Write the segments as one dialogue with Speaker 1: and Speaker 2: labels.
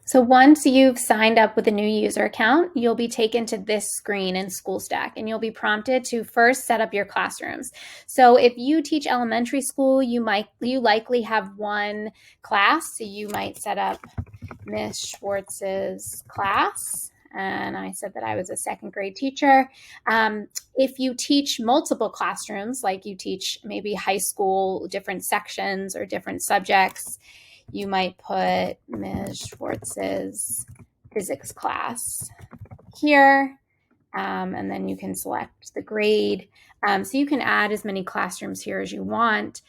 Speaker 1: So once you've signed up with a new user account, you'll be taken to this screen in SchoolStack, and you'll be prompted to first set up your classrooms. So if you teach elementary school, you likely have one class. So you might set up Miss Schwartz's class. And I said that I was a second grade teacher. If you teach multiple classrooms, like you teach maybe high school, different sections or different subjects, you might put Ms. Schwartz's physics class here, and then you can select the grade. So you can add as many classrooms here as you want.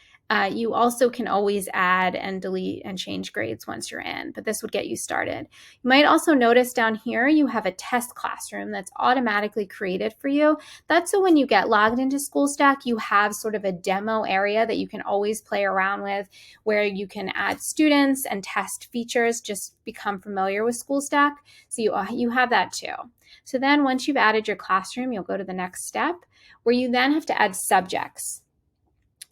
Speaker 1: You also can always add and delete and change grades once you're in, but this would get you started. You might also notice down here you have a test classroom that's automatically created for you. That's so when you get logged into SchoolStack, you have sort of a demo area that you can always play around with, where you can add students and test features. Just become familiar with SchoolStack. So you have that too. So then once you've added your classroom, you'll go to the next step, where you then have to add subjects.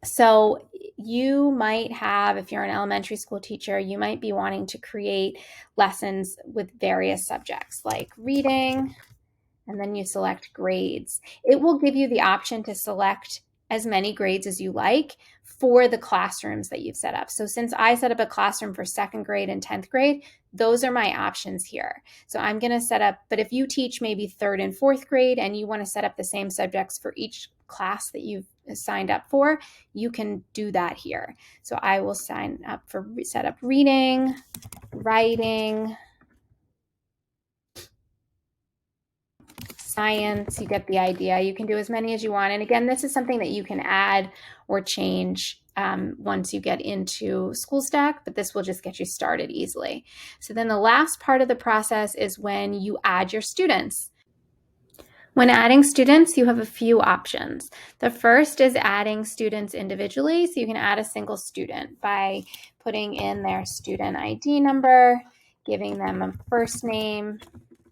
Speaker 1: So you might have, if you're an elementary school teacher, you might be wanting to create lessons with various subjects like reading, and then you select grades. It will give you the option to select as many grades as you like for the classrooms that you've set up. So since I set up a classroom for second grade and 10th grade, those are my options here. So I'm going to set up, but if you teach maybe third and fourth grade and you want to set up the same subjects for each class that you've signed up for, you can do that here. So I will set up reading, writing, science. You get the idea. You can do as many as you want. And again, this is something that you can add or change once you get into SchoolStack, but this will just get you started easily. So then the last part of the process is when you add your students. When adding students, you have a few options. The first is adding students individually. So you can add a single student by putting in their student ID number, giving them a first name,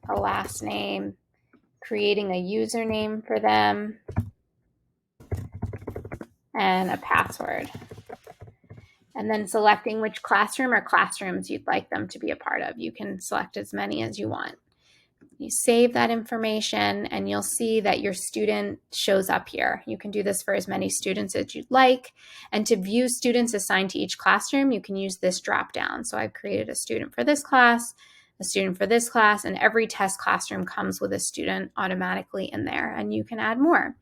Speaker 1: a last name, creating a username for them, and a password. And then selecting which classroom or classrooms you'd like them to be a part of. You can select as many as you want. You save that information and you'll see that your student shows up here. You can do this for as many students as you'd like. And to view students assigned to each classroom, you can use this drop down. So I've created a student for this class, a student for this class, and every test classroom comes with a student automatically in there, and you can add more.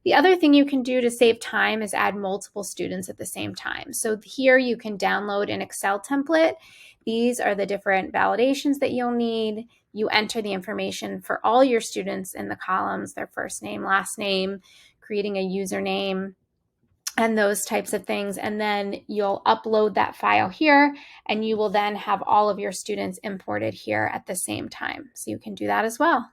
Speaker 1: The other thing you can do to save time is add multiple students at the same time. So here you can download an Excel template. These are the different validations that you'll need. You enter the information for all your students in the columns, their first name, last name, creating a username, and those types of things. And then you'll upload that file here, and you will then have all of your students imported here at the same time. So you can do that as well.